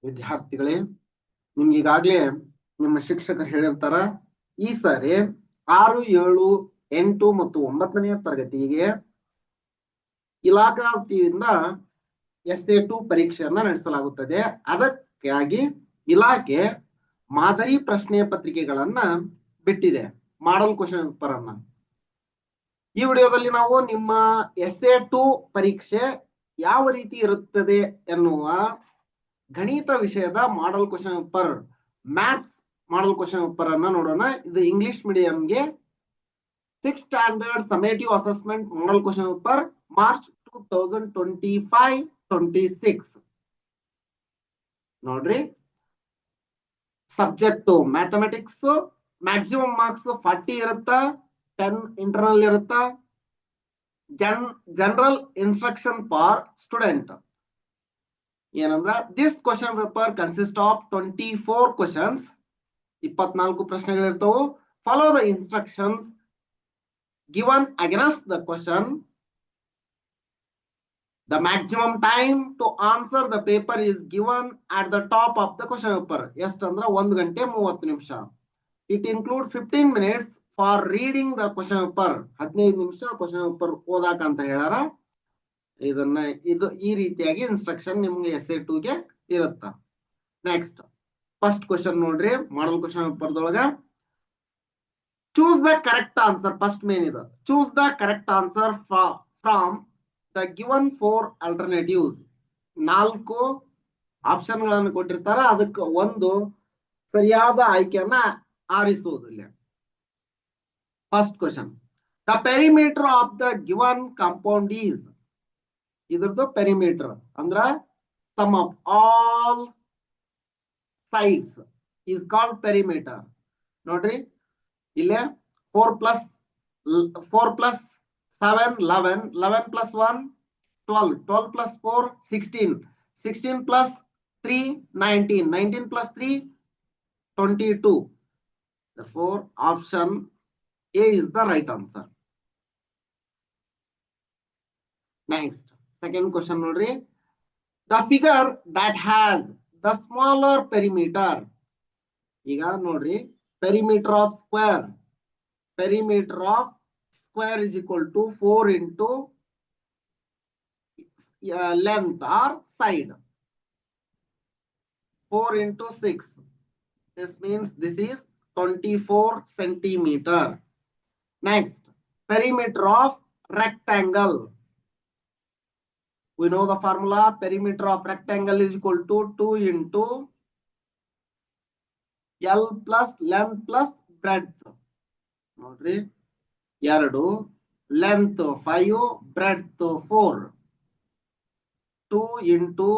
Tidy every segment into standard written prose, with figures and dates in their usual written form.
ವಿದ್ಯಾರ್ಥಿಗಳೇ, ನಿಮ್ಗೆ ಈಗಾಗ್ಲೇ ನಿಮ್ಮ ಶಿಕ್ಷಕರು ಹೇಳಿರ್ತಾರ, ಈ ಸಾರಿ 6, 7, 8 ಮತ್ತು 9ನೇ ತರಗತಿಗೆ ಇಲಾಖಾ ವತಿಯಿಂದ SA2 ಪರೀಕ್ಷೆಯನ್ನ ನಡೆಸಲಾಗುತ್ತದೆ. ಅದಕ್ಕಾಗಿ ಇಲಾಖೆ ಮಾದರಿ ಪ್ರಶ್ನೆ ಪತ್ರಿಕೆಗಳನ್ನ ಬಿಟ್ಟಿದೆ, ಮಾಡಲ್ ಕ್ವಶನ್ ಪೇಪರ್ ಅನ್ನ. ಈ ವಿಡಿಯೋದಲ್ಲಿ ನಾವು ನಿಮ್ಮ SA2 ಪರೀಕ್ಷೆ ಯಾವ ರೀತಿ ಇರುತ್ತದೆ ಎನ್ನುವ ಗಣಿತ ವಿಷಯದ model question paper, maths model question paper ಅನ್ನ ನೋಡೋಣ. ಇದು ಇಂಗ್ಲಿಷ್ ಮೀಡಿಯಂಗೆ 6th standard summative assessment model question paper March 2025-26 ನೋಡ್ರಿ. ಸಬ್ಜೆಕ್ಟ್ ಮ್ಯಾಥಮೆಟಿಕ್ಸ್, ಮ್ಯಾಕ್ಸಿಮಮ್ ಮಾರ್ಕ್ಸ್ 40 ಇರುತ್ತ, 10 ಇಂಟರ್ನಲ್ ಇರುತ್ತ. ಜನರಲ್ ಇನ್ಸ್ಟ್ರಕ್ಷನ್ ಫಾರ್ ಸ್ಟೂಡೆಂಟ್ ಏನಂದ್ರ this question paper consist of 24 questions, 24 ಪ್ರಶ್ನೆಗಳಿರ್ತವು. Follow the instructions given against the question. The maximum time to answer the paper is given at the top of the question paper. ಎಷ್ಟಂದ್ರ 1 ಗಂಟೆ 30 ನಿಮಿಷ. It includes 15 minutes for reading the question paper. 15 ನಿಮಿಷ question paper ಓದಾಕ ಅಂತ ಹೇಳಾರ. ಇದನ್ನ ಈ ರೀತಿಯಾಗಿ instruction ನಿಮ್ಗೆ SA2 ಗೆ ಇರುತ್ತ. ನೆಕ್ಸ್ಟ್ ಫಸ್ಟ್ ಕ್ವಶನ್ ನೋಡ್ರಿ, ಮಾಡಲ್ ಕ್ವಶನ್ ಪೇಪರ್ ದೊಳಗ choose the correct answer. First main is choose the correct answer from the given 4 alternatives. 4 option ಗಳನ್ನು ಕೊಟ್ಟಿರ್ತಾರ, ಅದಕ್ಕೆ ಒಂದು ಸರಿಯಾದ ಆಯ್ಕೆಯನ್ನ ಆರಿಸುವುದು. ಇಲ್ಲಿ first question, the perimeter of the given compound is. ಇದ್ರದ್ದು ಪೆರಿಮೀಟರ್ ಅಂದ್ರ sum of all sides is called perimeter. ನೋಡ್ರಿ, ಇಲ್ಲೇ 4 plus 7 11, 11 plus 1 12, 12 plus 4 16, 16 plus 3 19, 19 plus 3 22. Therefore option A is the right answer. Next, second question nodri, the figure that has the smaller perimeter. Iga nodri, perimeter of square is equal to 4 into length or side. 4 into 6. This means this is 24 centimeter. Next, perimeter of rectangle. We know the formula. Perimeter of rectangle is equal to 2 into L plus length plus breadth. ನೋಡ್ರಿ, 2 length 5 breadth 4, 2 into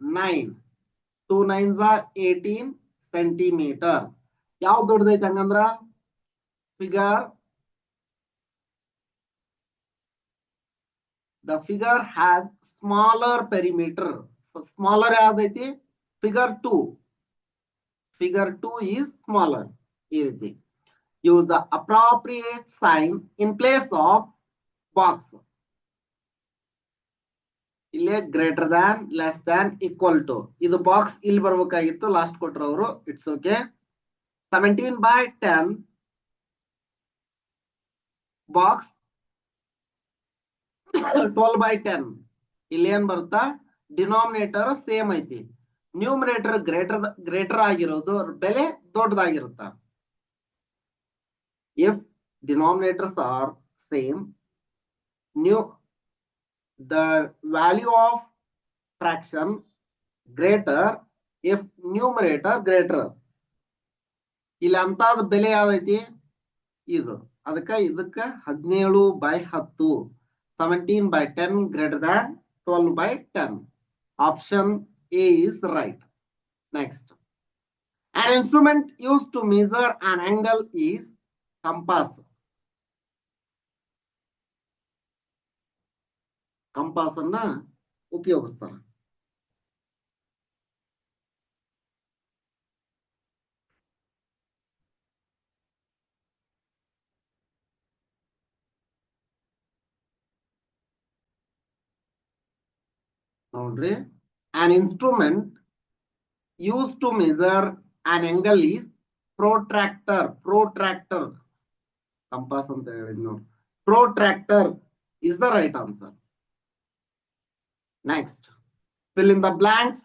9, 2 9s are 18 centimetre. ಯಾವ್ದು ದೊಡ್ಡದೈತೆ ಹಂಗಂದ್ರ figure, the figure has smaller perimeter. Smaller ಯಾವ್ದೈತಿ? Figure 2. Figure 2 is smaller. ಈ ರೀತಿ use the appropriate sign in place of box. ಇಲ್ಲೇ greater than, less than, equal to. ಇದು box ಇಲ್ಲಿ ಬರ್ಬೇಕಾಗಿತ್ತು, ಲಾಸ್ಟ್ ಕೊಟ್ರು ಅವರು. It's okay. 17/10 ಬಾಕ್ಸ್ 12/10. ಇಲ್ಲಿ ಏನ್ ಬರುತ್ತಾ, ಡಿನಾಮಿನೇಟರ್ ಸೇಮ್ ಐತಿ, ನ್ಯೂಮರೇಟರ್ ಗ್ರೇಟರ್ ಆಗಿರೋದು ಬೆಲೆ ದೊಡ್ಡದಾಗಿರುತ್ತ. If denominators are same, the value of fraction greater if numerator greater. ಇಲ್ಲಿ ಅಂತಾದ ಬೆಲೆ ಯಾವ್ದೈತಿ? ಇದು. ಅದಕ್ಕ ಇದಕ್ಕ 17/10, 17/10 greater than 12/10. Option A is right. Next, an instrument used to measure an angle is compass. Compass ಅನ್ನ ಉಪಯೋಗಿಸ್ತಾರೆ. ನೋಡ್ರಿ, an instrument used to measure an angle is protractor. Protractor. Compass anta helidni ನೋಡಿ. Protractor is the right answer. Next, fill in the blanks.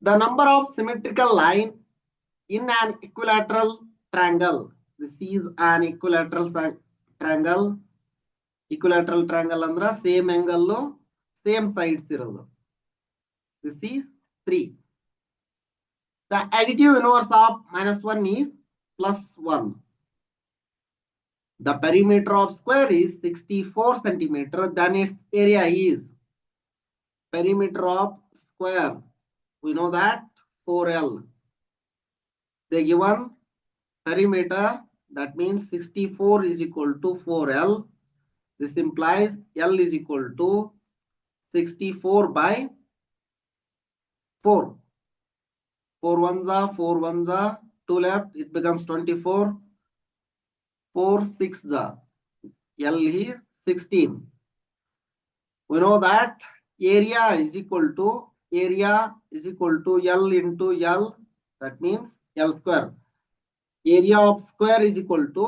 The number of symmetrical line in an equilateral triangle. This is an equilateral triangle. Equilateral triangle andra same angle, same sides irodu. This is 3. The additive inverse of -1 is +1. The perimeter of square is 64 centimeter. Then its area is, perimeter of square, we know that 4L. They given perimeter, that means 64 is equal to 4L. This implies L is equal to 64 by 4. 4 ones are 4 ones are 2 left, it becomes 24. 4 6 are, L is 16. We know that area is equal to L into L, that means L square. Area of square is equal to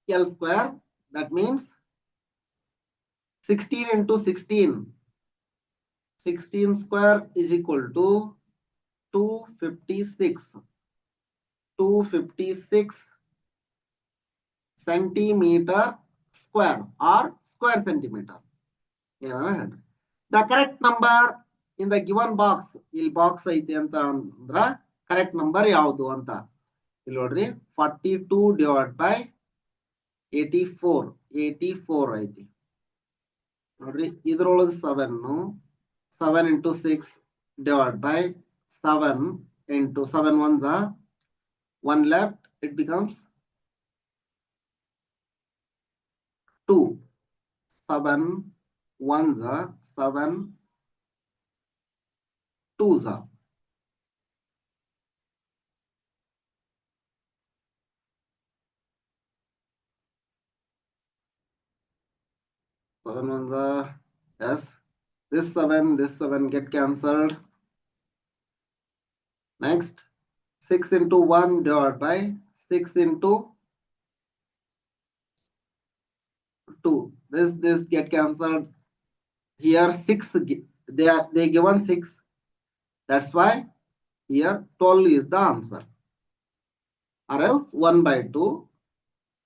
L square, that means 16 into 16. 16 square is equal to 256. 256 centimeter square or square centimeter. The correct number in the given box, il box ಐತಿ ಅಂತ ಅಂದ್ರ correct number ಯಾವುದು ಅಂತ ಇಲ್ಲಿ ನೋಡ್ರಿ. 42 divided by 84. 84 ಐತಿ ನೋಡ್ರಿ. ಇದ್ರೊಳಗೆ 7 into 6 divided by 7 into 7 ones are 1 left, it becomes 2. 7 ones are 7 twos are. Seven ones are, yes. This 7 get cancelled. Next, 6 into 1 divided by 6 into 2. This get cancelled. Here 6, they given 6. That's why here 12 is the answer. Or else 1 by 2.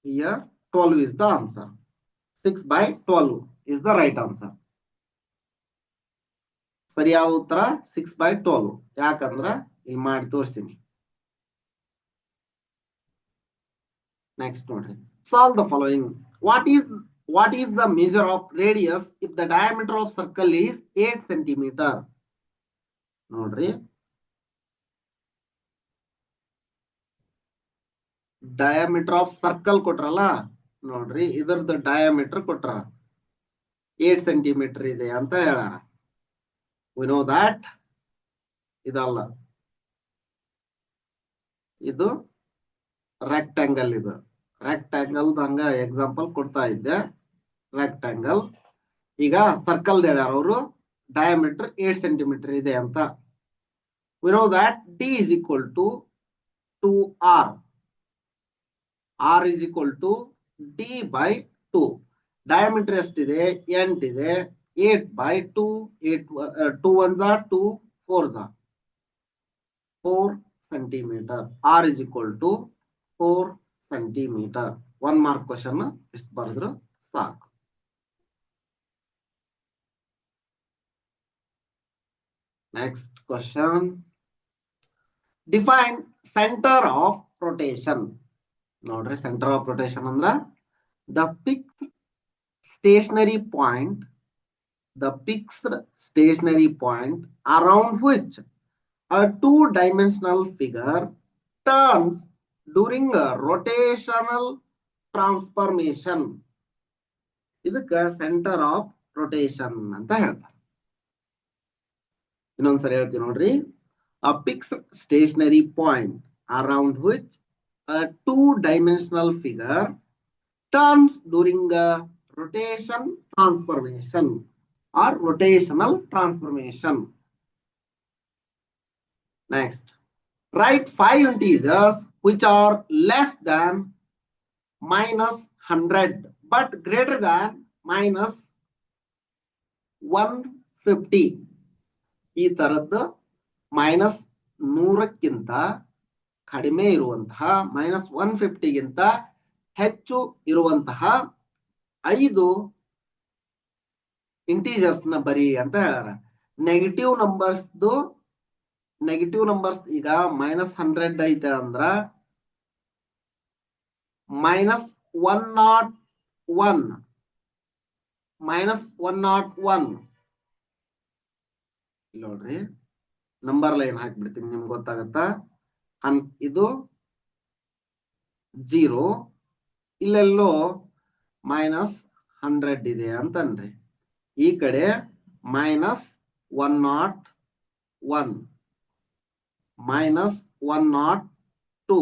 Here 12 is the answer. 6 by 12 is the right answer. ಸರಿಯಾದ ಉತ್ತರ 6 by 12. ಯಾಕಂದ್ರ ಇಲ್ಲಿ ಮಾಡಿ ತೋರಿಸ್ತೀನಿ. Next ನೋಡ್ರಿ. Solve the following. What is the measure of radius if the diameter of circle is 8 centimeter? ನೋಡ್ರಿ. Diameter of circle ಕೊಟ್ರಲ್ಲ ನೋಡ್ರಿ, ಇದರದ diameter ಕೊಟ್ರ 8 centimeter ಇದೆ ಅಂತ ಹೇಳಾರ. We know that ಇದಲ್ಲ, ಇದು rectangle. ಇದು rectangle ಹಂಗ ಎಕ್ಸಾಂಪಲ್ ಕೊಡ್ತಾ ಇದ್ದೆ. rectangle ಈಗ ಸರ್ಕಲ್ ಹೇಳ್ಯಾರ ಅವರು, diameter 8 centimeter ಇದೆ ಅಂತ. We know that D is equal to 2R. R is equal to D by 2. Diameter ಎಷ್ಟಿದೆ? 8 ಇದೆ. 8 by 2. 2 ones are 2, 4s are 4 centimeter. R is equal to 4 centimeter. 1 mark question ಇಷ್ಟು ಬರೆದ್ರು ಸಾಕು. Next question. Define center of rotation. ನೋಡ್ರಿ, center of rotation ಅಂದ್ರ the fixed stationary point around which a two-dimensional figure turns during a rotational transformation. ಇದಕ್ಕ center of rotation ಅಂತ ಹೇಳ್ತಾರೆ. ಇನ್ನೊಂದ್ಸರಿ ಹೇಳ್ತೀನಿ ನೋಡ್ರಿ. A fixed stationary point around which a two-dimensional figure turns during a rotation transformation or rotational transformation. Next, write 5 integers which are less than minus 100 but greater than minus 150. ಈ ತರದ್ದು minus 100ಕ್ಕಿಂತ ಕಡಿಮೆ ಇರುವಂತಹ minus 150ಗಿಂತ ಹೆಚ್ಚು ಇರುವಂತಹ 5 integers ನ ಬರಿ ಅಂತ ಹೇಳ್ಯಾರ. ನೆಗೆಟಿವ್ ನಂಬರ್ಸ್ ಈಗ ಮೈನಸ್ 100 ಐತೆ ಅಂದ್ರ ಮೈನಸ್ 101 ನೋಡ್ರಿ, ನಂಬರ್ ಲೈನ್ ಹಾಕ್ಬಿಡ್ತೀನಿ ನಿಮ್ಗೆ ಗೊತ್ತಾಗತ್ತಾ. ಇದು 0, ಇಲ್ಲೆಲ್ಲೋ ಮೈನಸ್ 100 ಇದೆ ಅಂತನ್ರಿ. ಈ ಕಡೆ ಮೈನಸ್ 101 ಮೈನಸ್ 102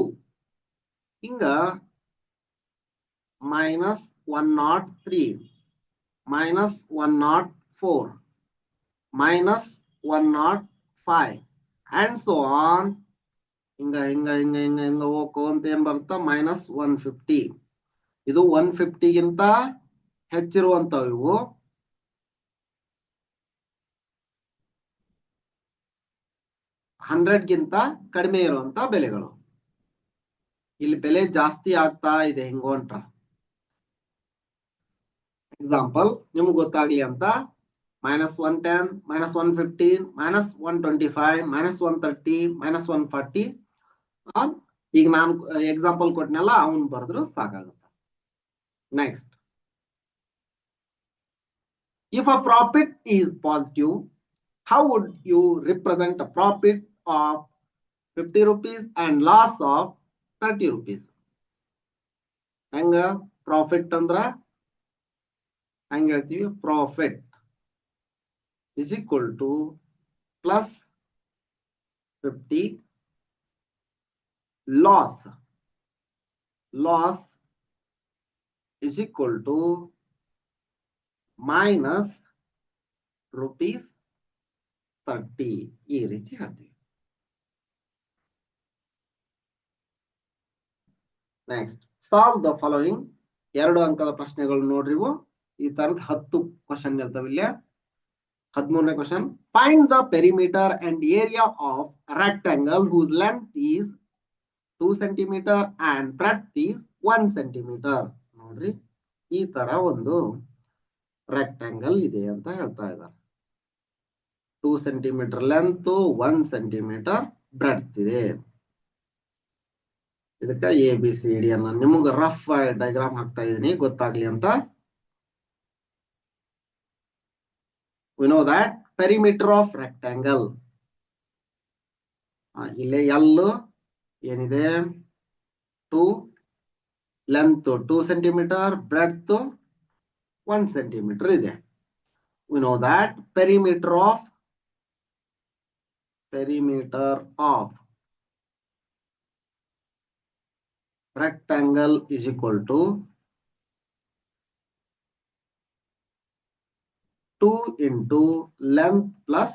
ಹಿಂಗ minus 103 minus 104 minus 105 and so on. ಹಿಂಗ ಹಿಂಗ ಹಿಂಗ ಹಿಂಗ ಹಿಂಗ ಹೋಗ್ಕೊಂತ ಏನ್ ಬರುತ್ತಾ ಮೈನಸ್ 150. ಇದು 150ಗಿಂತ ಹೆಚ್ಚಿರುವಂತವು ಇವು. ಗಿಂತ ಕಡಿಮೆ ಇರುವಂತ ಬೆಲೆಗಳು. ಇಲ್ಲಿ ಬೆಲೆ ಜಾಸ್ತಿ ಆಗ್ತಾ ಇದೆ ಹಿಂಗೋಂಟ್ರ. ಎಕ್ಸಾಂಪಲ್ ನಿಮ್ಗೆ ಗೊತ್ತಾಗ್ಲಿ ಅಂತ minus 110 minus 115 minus 125 minus 130 minus 140. ಈಗ ನಾನು ಎಕ್ಸಾಂಪಲ್ ಕೊಟ್ಟನೆಲ್ಲ ಅವನ್ ಬರೆದ್ರು ಸಾಕಾಗುತ್ತೆ. Next, if a profit is positive, how would you represent a profit of 50 rupees and loss of 30 rupees? ಹೆಂಗ ಪ್ರಾಫಿಟ್ ಅಂದ್ರ ಹೆಂಗ ಹೇಳ್ತೀವಿ, profit is equal to plus 50, loss is equal to minus rupees 30. ಈ ರೀತಿ ಹೇಳ್ತೀವಿ. Next, solve the following. 2 ಅಂಕದ ಪ್ರಶ್ನೆಗಳು ನೋಡ್ರಿ. ಈ ತರದ 10 ಕ್ವಶನ್ ಇರ್ತಾವ ಇಲ್ಲಿ. 13ನೇ question, find the perimeter and area of rectangle whose length is 2 centimeter and breadth is 1 centimeter. ನೋಡ್ರಿ, ಈ ತರ ಒಂದು ರೆಕ್ಟಾಂಗಲ್ ಇದೆ ಅಂತ ಹೇಳ್ತಾ ಇದ್ದಾರೆ. 2 centimeter ಲೆಂತ್, 1 centimeter ಬ್ರೆಡ್ತ್ ಇದೆ. ಇದಕ್ಕ ABCD ಅನ್ನ ನಿಮಗೆ ರಫ್ ಡಯಾಗ್ರಾಮ್ ಹಾಕ್ತಾ ಇದೀನಿ ಗೊತ್ತಾಗ್ಲಿ ಅಂತ. We know that perimeter of rectangle. ಇಲ್ಲೇ L ಏನಿದೆ 2, ಲೆಂತ್ 2 centimeter, ಬ್ರೆಡ್ತ್ 1 centimeter ಇದೆ. We know that perimeter of rectangle is equal to 2 into length plus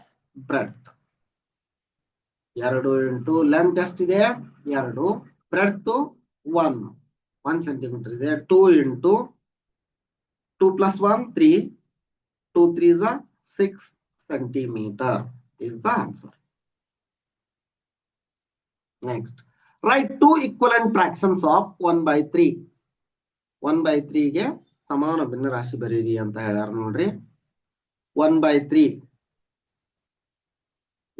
breadth. 2 into length ಎಷ್ಟಿದೆ 2, breadth 1 centimeter ಇದೆ. 2 into 2 plus 1 3, 2 3s are 6 centimeter is the answer. Next, write 2 equivalent fractions of 1/3. 1/3 ಗೆ ಸಮಾನ ಭಿನ್ನರಾಶಿ ಬರೀರಿ ಅಂತ ಹೇಳ್ಯಾರ ನೋಡ್ರಿ. 1/3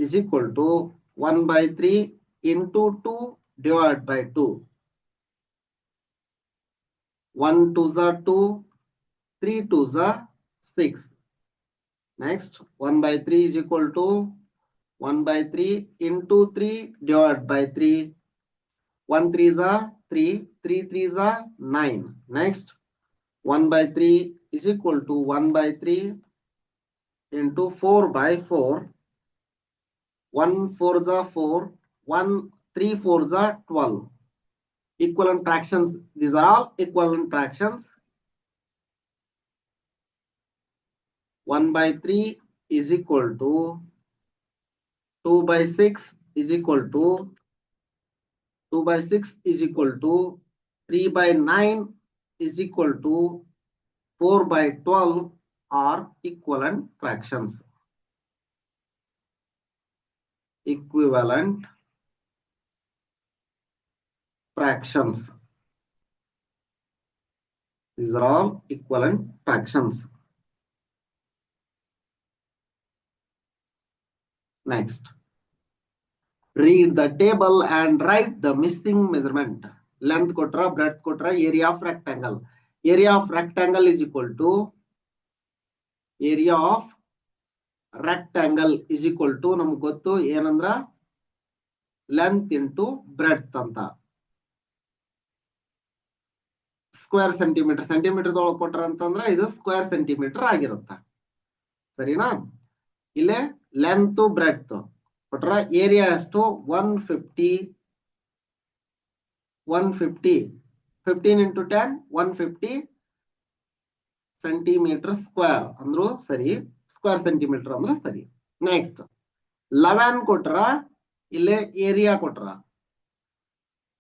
is equal to 1/3 into 2 divided by 2. 1 2s are 2, 3 2s are 6. Next, 1/3 is equal to 1/3 into 3 divided by 3. 1 3s are 3, 3 3s are 9. Next, 1/3 is equal to 1/3 into 4/4. 1 4s are 4, 1 3 4s are 12. Equivalent fractions. These are all equivalent fractions. 1/3 is equal to 2/6 is equal to 2/6 is equal to 3/9 is equal to 4/12 are equivalent fractions. Equivalent fractions. These are all equivalent fractions. Next, read the table and write the missing measurement. Length kotra, breadth kotra, area of rectangle. Area of rectangle is equal to area of rectangle is equal to ನಮಗೆ ಗೊತ್ತು ಏನಂದ್ರ length into breadth ಅಂತ. Square centimetre centimetre ಒಳಗೆ ಕೊಟ್ರ ಅಂತಂದ್ರೆ ಇದು square centimetre ಆಗಿರುತ್ತೆ. ಸರಿನಾ? ಇಲ್ಲೇ ಲೆಂತ್ ಬ್ರೆಡ್ತ್ ಕೊಟ್ರ ಏರಿಯಾ ಎಷ್ಟು 150 15 into 10 150 ಸೆಂಟಿಮೀಟರ್ ಸ್ಕ್ವೇರ್ ಅಂದ್ರು ಸರಿ, ಸ್ಕ್ವೇರ್ ಸೆಂಟಿಮೀಟರ್ ಅಂದ್ರೆ ಸರಿ. ನೆಕ್ಸ್ಟ್ 11 ಕೊಟ್ರ ಇಲ್ಲೇ ಏರಿಯಾ ಕೊಟ್ರ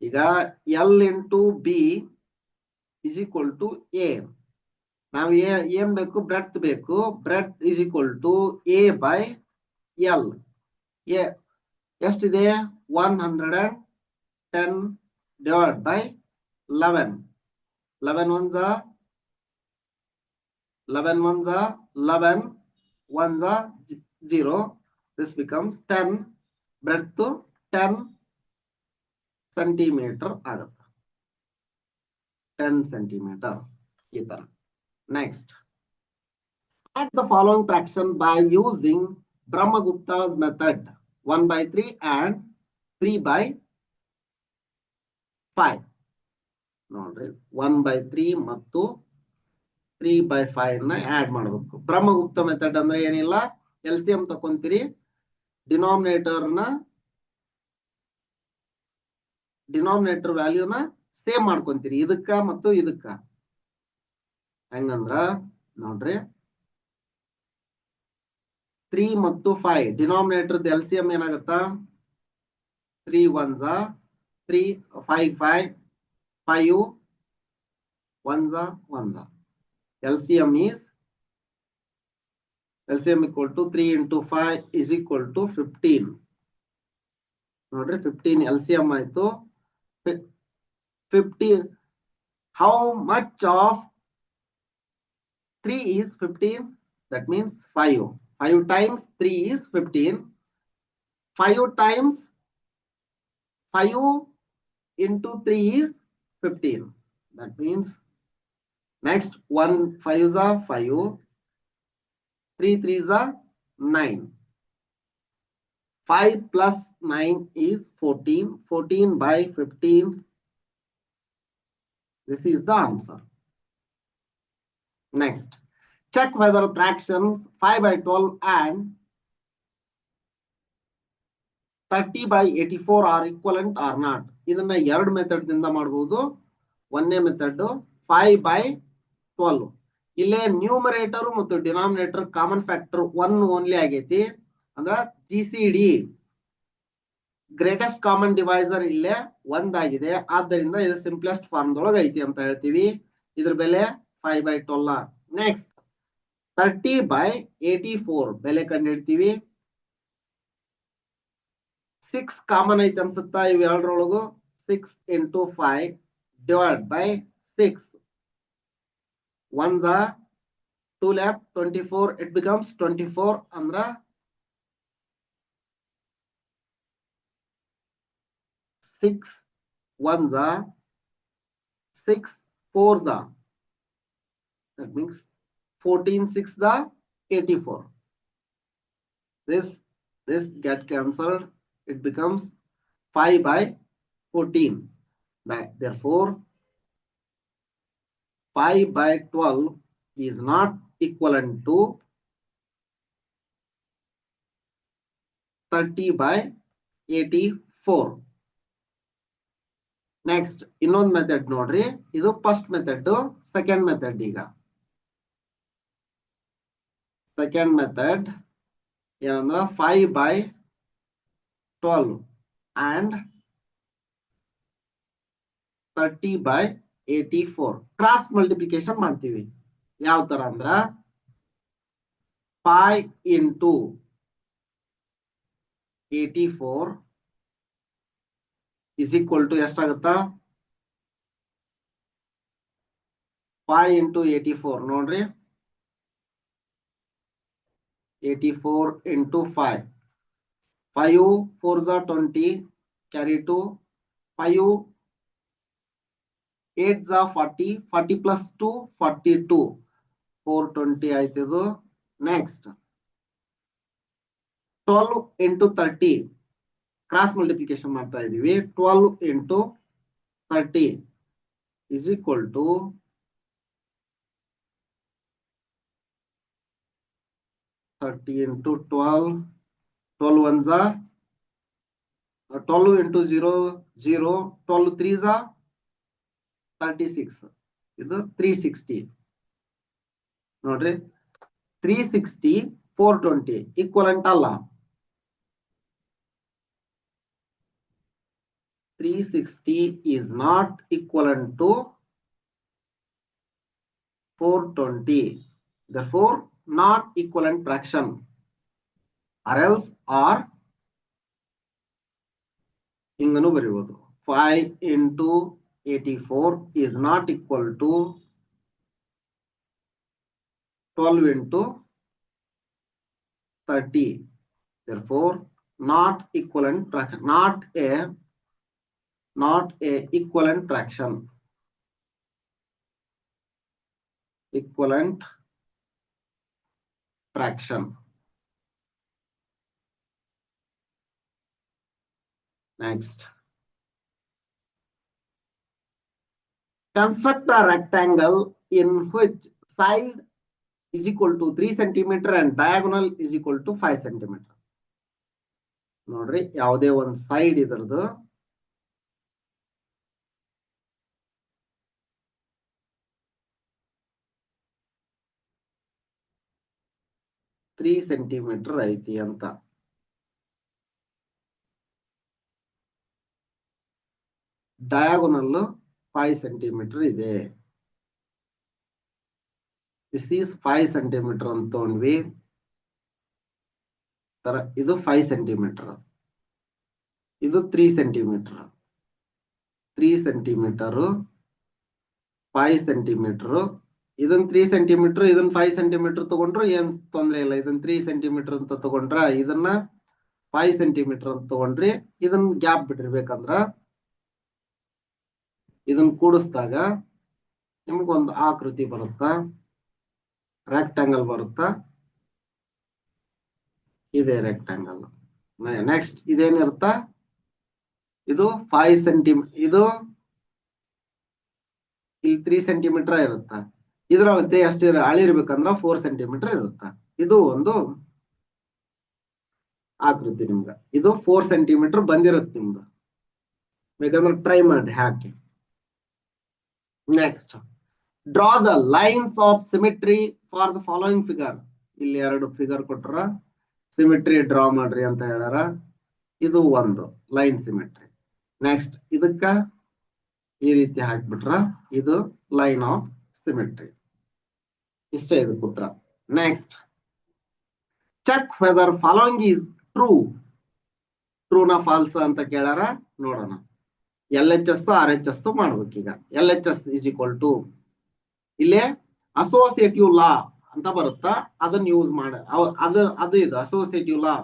ಈಗ L into B is equal to A. ನಾವು ಏನ್ ಬೇಕು? ಬ್ರೆಡ್ತ್ ಬೇಕು. Breadth is equal to A by L. ಎಷ್ಟಿದೆ? 110 divided by 11. 11 ones are 11 ones are 0. This becomes 10. Breadth 10 centimeter ಆಗುತ್ತೆ. 10 centimeter ಈ ತರ. Next, add the following fraction by using Brahmagupta's method. 1/3 and 3/5. ನೋಡ್ರಿ 1/3 ಮತ್ತು 3/5 ನ ಆಡ್ ಮಾಡಬೇಕು. ಬ್ರಹ್ಮಗುಪ್ತ ಮೆಥಡ್ ಅಂದ್ರೆ ಏನಿಲ್ಲ, LCM ತಕೊಂತೀರಿ, ಡಿನಾಮಿನೇಟರ್ ವ್ಯಾಲ್ಯೂನ ಸೇಮ್ ಮಾಡ್ಕೊಂತೀರಿ ಇದಕ್ಕ ಮತ್ತು ಇದಕ್ಕ. ಹೆಂಗಂದ್ರ ನೋಡ್ರಿ 3 ಮತ್ತು 5 ಡಿನಾಮಿನೇಟರ್ LCM ಏನಾಗತ್ತ? 3 ones are 3 5 5 5 ones are 1s are. LCM equal to 3 into 5 is equal to 15. ನೋಡ್ರಿ 15 LCM ಆಯ್ತು. 15. How much of 3 is 15? That means 5. 5 times 3 is 15. 5 times 5 into 3 is 15. That means next 1 5s are 5. 3 3s are 9. 5 plus 9 is 14. 14 by 15. This is the answer. Next, check whether fractions 5/12 and 30/84 are equivalent or not. ಇದನ್ನ ಎರಡು method ದಿಂದ ಮಾಡಬಹುದು. ಒಂದೇ method 5/12. ಇಲ್ಲೇ numerator ಮತ್ತು denominator common factor 1 only ಆಗೈತಿ. ಅಂದ್ರ GCD greatest common divisor ಇಲ್ಲೇ 1 ಆಗಿದೆ. ಆದ್ದರಿಂದ ಇದು ಸಿಂಪ್ಲೆಸ್ಟ್ ಫಾರ್ಮ್ ದೊಳಗೆ ಐತಿ ಅಂತ ಹೇಳ್ತೀವಿ. ಇದ್ರ ಬೆಲೆ 5/12. ನೆಕ್ಸ್ಟ್ 30/84 ಬೆಲೆ ಕಂಡುಹಿಡ್ತೀವಿ. 6 ಕಾಮನ್ ಐತಿ ಅನ್ಸುತ್ತಾ ಇವೆರಡರೊಳಗು. 6 into 5 divided by 6. 1s are 2 left 24. It becomes 24. ಅಂದ್ರ 6 1s are 6 4s are. That means 14 6 are 84. This get cancelled. It becomes 5/14. Therefore 5/12 is not equivalent to 30/84. Next ಇನ್ನೊಂದು ಮೆಥಡ್ ನೋಡ್ರಿ. ಇದು ಫಸ್ಟ್ ಮೆಥಡ್. ಸೆಕೆಂಡ್ ಮೆಥಡ್ ಈಗ second method ಏನಂದ್ರ 5/12 and 30/84 cross multiplication ಮಾಡ್ತೀವಿ. ಯಾವ ತರ ಅಂದ್ರ 5 into 84 is equal to ಎಷ್ಟಾಗುತ್ತಾ 5 into 84 ನೋಡ್ರಿ 84 into 5 5 4s are 20 carry 2 5 8s are 40 40 plus 2 42 420 ಆಯ್ತಿದು. ನೆಕ್ಸ್ಟ್ 12 into 30 ಕ್ರಾಸ್ ಮಲ್ಟಿಪ್ಲಿಕೇಶನ್ ಮಾಡ್ತಾ ಇದೀವಿ. 12 into 30 is equal to 30 into 12 12 ones are 12 into 0 0 12 3s are 36 ಇದು 360 ನೋಡ್ರಿ 360 420 ಈಕ್ವಲೆಂಟ್ ಅಲ್ಲ. 360 is not equivalent to 420, therefore not equivalent fraction, or else or inganu baribodu 5 into 84 is not equal to 12 into 30, therefore not equivalent fraction, not a equivalent fraction. Equivalent fraction. Next, construct a rectangle in which side is equal to 3 cm and diagonal is equal to 5 cm. ನೋಡ್ರಿ ಯಾವುದೇ ಒಂದು side ಇದರದು 3 centimetre ಐತಿ ಅಂತ. Diagonal 5 centimetre ಇದೆ. This is 5 centimetre ಅಂತ ತಗೊಂಡ್ವಿ. ಇದು 5 centimetre, ಇದು 3 ಸೆಂಟಿಮೀಟರ್, 3 ಸೆಂಟಿಮೀಟರ್ 5 ಸೆಂಟಿಮೀಟರ್. ಇದನ್ನ 3 ಸೆಂಟಿಮೀಟರ್ ಇದನ್ನ 5 ಸೆಂಟಿಮೀಟರ್ ತಗೊಂಡ್ರು ಏನ್ ತೊಂದ್ರೆ ಇಲ್ಲ. ಇದನ್ನ 3 ಸೆಂಟಿಮೀಟರ್ ಅಂತ ತಗೊಂಡ್ರ ಇದನ್ನ 5 ಸೆಂಟಿಮೀಟರ್ ಅಂತ ತಗೊಂಡ್ರಿ. ಇದನ್ನ ಗ್ಯಾಪ್ ಬಿಟ್ಟಿರ್ಬೇಕಂದ್ರ ಇದನ್ನ ಕೂಡಿಸಿದಾಗ ನಿಮ್ಗೊಂದು ಆಕೃತಿ ಬರುತ್ತಾ, ರೆಕ್ಟಾಂಗಲ್ ಬರುತ್ತಾ. ಇದೇ ರೆಕ್ಟಾಂಗಲ್. ನೆಕ್ಸ್ಟ್ ಇದೇನಿರುತ್ತ, ಇದು 5 ಸೆಂಟಿಮೀಟರ್, ಇದು ಇಲ್ಲಿ 3 ಸೆಂಟಿಮೀಟರ್ ಇರುತ್ತ. ಇದರ ಮಧ್ಯೆ ಎಷ್ಟು ಅಳಿರ್ಬೇಕಂದ್ರ 4 ಸೆಂಟಿಮೀಟರ್ ಇರುತ್ತ. ಇದು ಒಂದು ಆಕೃತಿ ನಿಮ್ಗ. ಇದು 4 ಸೆಂಟಿಮೀಟರ್ ಬಂದಿರುತ್ತೆ ನಿಮ್ದು. ಬೇಕಂದ್ರೆ ಟ್ರೈ ಮಾಡಿ ಹಾಕಿ. Next, draw the lines of symmetry for the following figure. ಇಲ್ಲಿ 2 ಫಿಗರ್ ಕೊಟ್ರ, ಸಿಮಿಟ್ರಿ ಡ್ರಾ ಮಾಡ್ರಿ ಅಂತ ಹೇಳ್ಯಾರ. ಇದು ಒಂದು ಲೈನ್ ಸಿಮಿಟ್ರಿ. ನೆಕ್ಸ್ಟ್ ಇದಕ್ಕ ಈ ರೀತಿ ಹಾಕ್ಬಿಟ್ರ ಇದು ಲೈನ್ ಆಫ್ ಸಿಮಿಟ್ರಿ. ಇಷ್ಟೇ ಇದು ಉತ್ತರ. Next, check whether following is true. ಟ್ರೂನ ಫಾಲ್ಸ್ ಅಂತ ಕೇಳ್ಯಾರ. ನೋಡೋಣ. LHS RHS ಮಾಡ್ಬೇಕೀಗ. LHS is equal to ಇಲ್ಲೇ ಅಸೋಸಿಯೇಟಿವ್ ಲಾ ಅಂತ ಬರುತ್ತಾ, ಅದನ್ನ ಯೂಸ್ ಮಾಡ. ಅದು ಇದು ಅಸೋಸಿಯೇಟಿವ್ ಲಾ.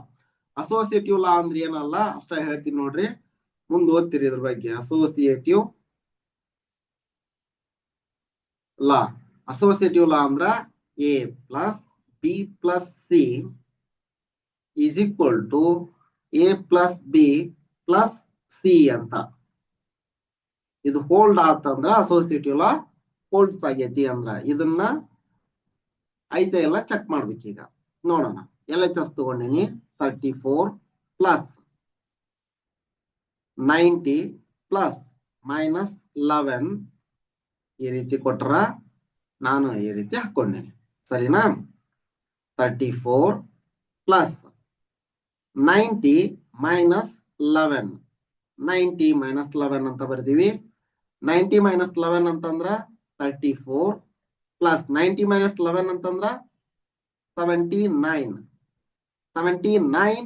ಅಸೋಸಿಯೇಟಿವ್ ಲಾ ಅಂದ್ರೆ ಏನಲ್ಲ ಅಷ್ಟ ಹೇಳ್ತೀನಿ ನೋಡ್ರಿ, ಮುಂದೆ ಓದ್ತಿರಿ ಇದ್ರ ಬಗ್ಗೆ. ಅಸೋಸಿಯೇಟಿವ್ ಲಾ, ಅಸೋಸಿಯೇಟಿವ್ ಲಾ ಅಂದ್ರ A plus B plus C is equal to A plus B plus C ಅಂತ. ಇದು ಹೋಲ್ಡ್ ಆತಂದ್ರ ಅಸೋಸಿಯೇಟಿವ್ ಲಾ ಹೋಲ್ಡ್ಸ್ ಆಗೈತಿ ಅಂದ್ರ ಇದನ್ನ ಐತೆ ಎಲ್ಲ ಚೆಕ್ ಮಾಡ್ಬೇಕೀಗ. ನೋಡೋಣ. LHS ತಗೊಂಡಿನಿ 34 ಪ್ಲಸ್ 90 ಪ್ಲಸ್ ಮೈನಸ್ 11 ಈ ರೀತಿ ಕೊಟ್ರ ನಾನು ಈ ರೀತಿ ಹಾಕೊಂಡಿನಿ. ಸರಿನಾ? 34 plus 90 minus 11. 90 minus 11 ಅಂತ ಬರ್ತೀವಿ. 90 minus 11 ಅಂತಂದ್ರ 34 plus 90 minus 11 ಅಂತಂದ್ರ 79. 79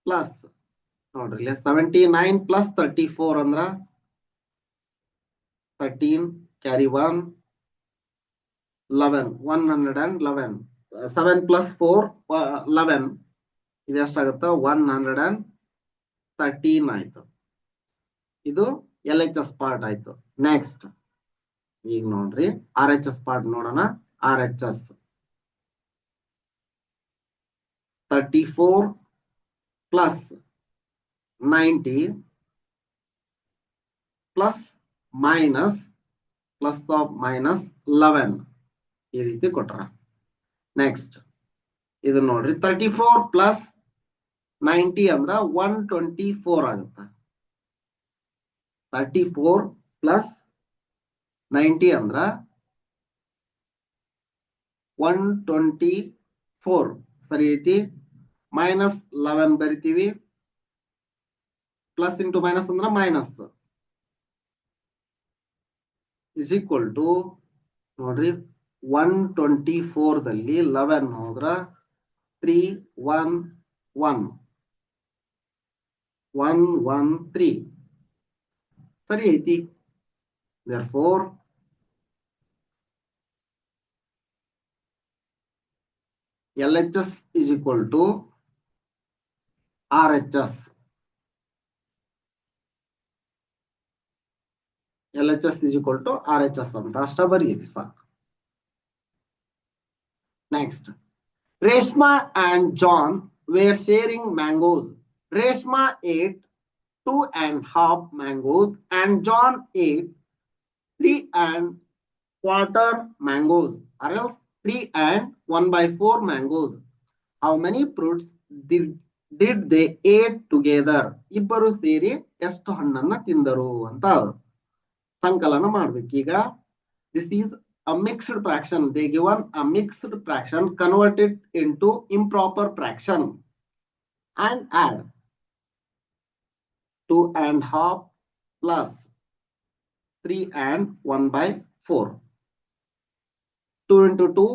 plus ನೋಡ್ರಿ 79 plus 34 ಅಂದ್ರ 13 carry 1 11 111. 7 plus 4 11. ಇದು ಎಷ್ಟಾಗುತ್ತ 113 ಆಯ್ತು. ಇದು LHS ಪಾರ್ಟ್ ಆಯ್ತು. ನೆಕ್ಸ್ಟ್ ಈಗ ನೋಡ್ರಿ RHS ಪಾರ್ಟ್ ನೋಡೋಣ. RHS 34 plus 90 plus minus plus of minus 11 ಈ ರೀತಿ ಕೊಟ್ರ. ನೆಕ್ಸ್ಟ್ ಇದು ನೋಡ್ರಿ 34 plus 90 ಅಂದ್ರ 124 ಆಗುತ್ತೆ. 34 plus 90 ಅಂದ್ರ 124 ಸರಿ ಐತಿ. ಮೈನಸ್ 11 ಬರಿತೀವಿ. ಪ್ಲಸ್ ಇಂಟು ಮೈನಸ್ ಅಂದ್ರ ಮೈನಸ್ ಇಸ್ ಈಕ್ವಲ್ ಟು ನೋಡ್ರಿ 124 ದಲ್ಲಿ 11 ಹೋದ್ರ 113 ಸರಿ ಐತಿ. therefore LHS is equal to RHS. LHS is equal to RHS ಅಂತ ಅಷ್ಟ ಬರೀರಿ ಸಾಕು. Next, Reshma and John were sharing mangoes. Reshma ate 2.5 mangoes and John ate 3.25 mangoes, or else 3 and 1/4 mangoes. How many fruits did they ate together? ಇಬ್ಬರು ಸೇರಿ ಎಷ್ಟು ಹಣ್ಣನ್ನ ತಿಂದರು ಅಂತ ಸಂಕಲನ ಮಾಡ್ಬೇಕೀಗ. This is a mixed fraction. They given a mixed fraction, convert it into improper fraction and add 2.5 plus 3 and 1/4. 2 into 2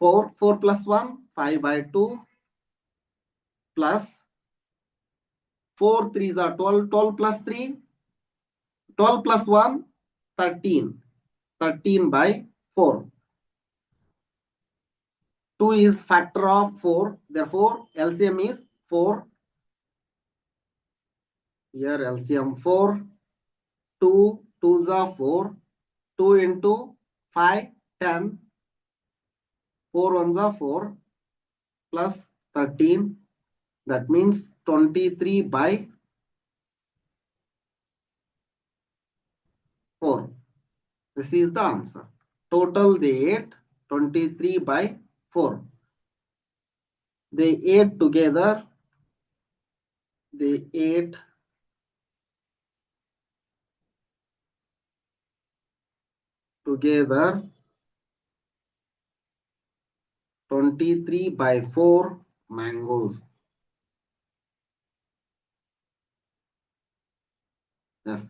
4. 4 plus 1 5/2 plus 4 3s are 12. 12 plus 3 12 plus 1 13. 13/4. 2 is factor of 4. Therefore LCM is 4. Here LCM 4. 2 2s are 4. 2 into 5 10. 4 1s are 4 plus 13. That means 23/4. This is the answer. Total they ate 23/4. They ate together. They ate together 23/4 mangoes. Yes.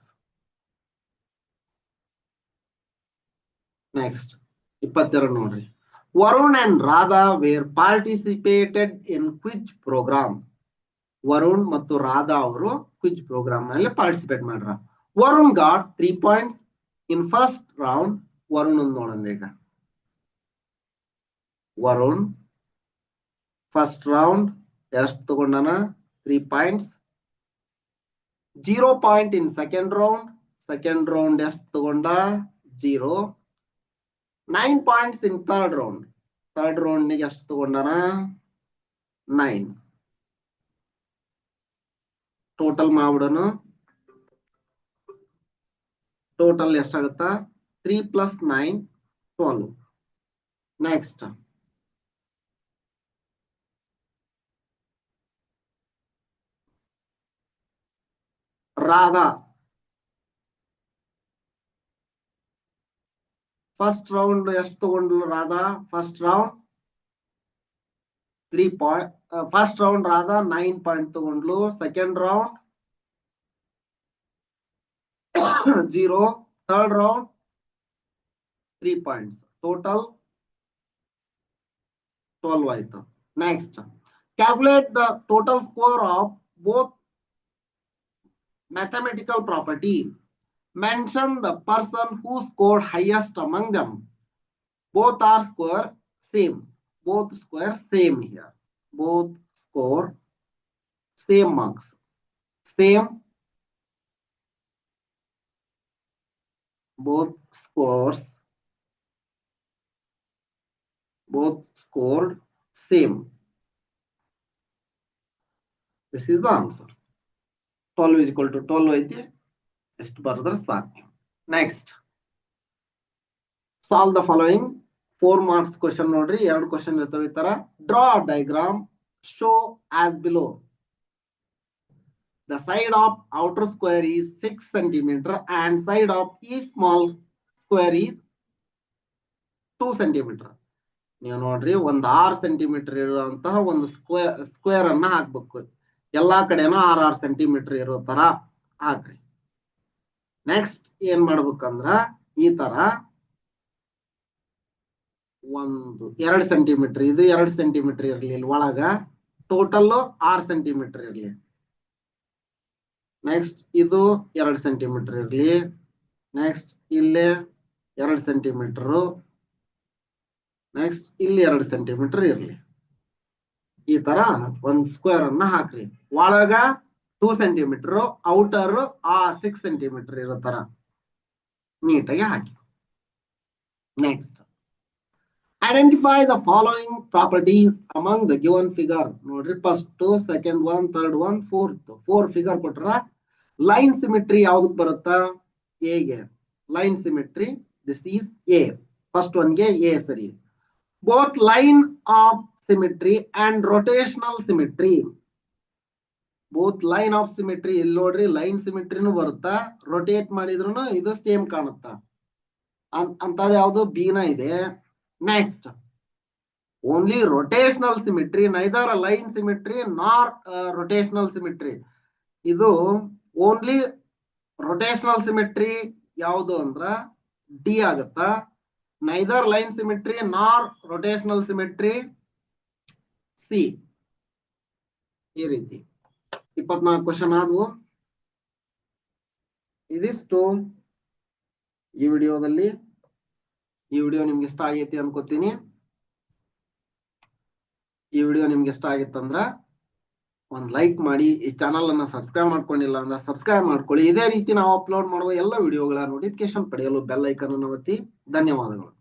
Next, 22 ನೋಡ್ರಿ. Varun and Radha were participated in quiz program. Varun ಮತ್ತು ರಾಧಾ ಅವರು quiz program ನಲ್ಲಿ participate ಮಾಡ್ರ. Varun got 3 points in first round. Varun ನೋಡೋಣ ಈಗ. Varun first round ಎಷ್ಟು ತಗೊಂಡಾನ 3 points. 0 point in second round. Second round ಎಷ್ಟು ತಗೊಂಡ 0. 9 points in third round. Third round ನಿಗೆ ಎಷ್ಟು ತಗೊಂಡಾನ 9. ಟೋಟಲ್ ಮಾಡ್ಬಿಡೋಣ. ಟೋಟಲ್ ಎಷ್ಟಾಗುತ್ತಾ 3 plus 9 12. Next Radha first round ಎಷ್ಟು ತಗೊಂಡ್ಲು Radha? First round 3 point. First round Radha 9 point ತಗೊಂಡ್ಲು. Second round 0. Third round 3 points. Total 12 ಆಯ್ತು. Next, calculate the total score of both mathematical property. Mention the person who scored highest among them. Both are score same. Both score same here. Both score same marks. Same. Both scores. Both scored same. This is the answer. 12 is equal to 12 ಐತಿ. ಎಷ್ಟು ಬರೆದ್ರೆ ಸಾಕು. Next, solve the following. 4 marks question ನೋಡ್ರಿ. 2 question ಇರ್ತವೆ ಈ ತರ. Draw diagram show as below. The side of outer square is 6 cm and side of each small square is 2 cm. ನೀವು ನೋಡ್ರಿ, ಒಂದು 6 ಸೆಂಟಿಮೀಟರ್ ಇರುವಂತಹ ಒಂದು ಸ್ಕ್ವೇರ್ ಅನ್ನ ಹಾಕ್ಬೇಕು. ಎಲ್ಲಾ ಕಡೆನೂ 6 ಸೆಂಟಿಮೀಟರ್ ಇರೋ ತರ ಹಾಕ್ರಿ. ನೆಕ್ಸ್ಟ್ ಏನ್ ಮಾಡ್ಬೇಕಂದ್ರ, ಈ ತರ 2 ಸೆಂಟಿಮೀಟರ್, ಇದು 2 ಸೆಂಟಿಮೀಟರ್ ಇರ್ಲಿ ಒಳಗ, ಟೋಟಲ್ 6 ಸೆಂಟಿಮೀಟರ್ ಇರ್ಲಿ. ನೆಕ್ಸ್ಟ್ ಇದು 2 ಸೆಂಟಿಮೀಟರ್ ಇರ್ಲಿ. ನೆಕ್ಸ್ಟ್ ಇಲ್ಲೇ 2 ಸೆಂಟಿಮೀಟರ್. ನೆಕ್ಸ್ಟ್ ಇಲ್ಲಿ 2 ಸೆಂಟಿಮೀಟರ್ ಇರ್ಲಿ. ಈ ತರ ಒಂದ್ ಸ್ಕ್ವೇರ್ ಅನ್ನ ಹಾಕ್ರಿ. ಒಳಗ 2 ಸೆಂಟಿಮೀಟರ್, ಔಟರ್ 6 ಸೆಂಟಿಮೀಟರ್ ಇರೋ ತರ ನೀಟಾಗಿ ಹಾಕಿ. Next, identify the following properties among the given figure. ನೋಡ್ರಿ, first, second one, third one, fourth. 4 figure ಕೊಟ್ರ ಲೈನ್ ಸಿಮಿಟ್ರಿ ಯಾವ್ದಕ್ ಬರುತ್ತಾ? ಎಗೆ line symmetry. This is A. ಫಸ್ಟ್ ಒನ್ಗೆ ಎ ಸರಿ. Both line of symmetry and rotational symmetry. Both line of symmetry. ಇಲ್ಲಿ ನೋಡ್ರಿ, ಲೈನ್ ಸಿಮಿಟ್ರಿನೂ ಬರುತ್ತಾ, ರೊಟೇಟ್ ಮಾಡಿದ್ರು ಇದು ಸೇಮ್ ಕಾಣುತ್ತ. ಅಂತದ್ ಯಾವ್ದು? ಬಿನ ಇದೆ. Next, only rotational symmetry, neither line symmetry ನಾರ್ ರೊಟೇಷನಲ್ ಸಿಮಿಟ್ರಿ. ಇದು ಓನ್ಲಿ ರೊಟೇಷನಲ್ ಸಿಮಿಟ್ರಿ ಯಾವುದು ಅಂದ್ರ ಡಿ ಆಗತ್ತ. ನೈದರ್ ಲೈನ್ ಸಿಮಿಟ್ರಿ ನಾರ್ ರೊಟೇಷನಲ್ ಸಿಮಿಟ್ರಿ ಸಿ. ಈ ರೀತಿ 24 ಕ್ವಶನ್ ಆದವು. ಇದಿಷ್ಟು ಈ ವಿಡಿಯೋದಲ್ಲಿ. ಈ ವಿಡಿಯೋ ನಿಮ್ಗೆ ಇಷ್ಟ ಆಗೈತಿ ಅನ್ಕೋತೀನಿ. ಈ ವಿಡಿಯೋ ನಿಮ್ಗೆ ಇಷ್ಟ ಆಗಿತ್ತಂದ್ರ ಒಂದ್ ಲೈಕ್ ಮಾಡಿ. ಈ ಚಾನಲ್ ಅನ್ನ ಸಬ್ಸ್ಕ್ರೈಬ್ ಮಾಡ್ಕೊಂಡಿಲ್ಲ ಅಂದ್ರೆ ಸಬ್ಸ್ಕ್ರೈಬ್ ಮಾಡ್ಕೊಳ್ಳಿ. ಇದೇ ರೀತಿ ನಾವು ಅಪ್ಲೋಡ್ ಮಾಡುವ ಎಲ್ಲ ವಿಡಿಯೋಗಳ ನೋಟಿಫಿಕೇಶನ್ ಪಡೆಯಲು ಬೆಲ್ ಐಕನ್ ಅನ್ನು ಒತ್ತಿ. ಧನ್ಯವಾದಗಳು.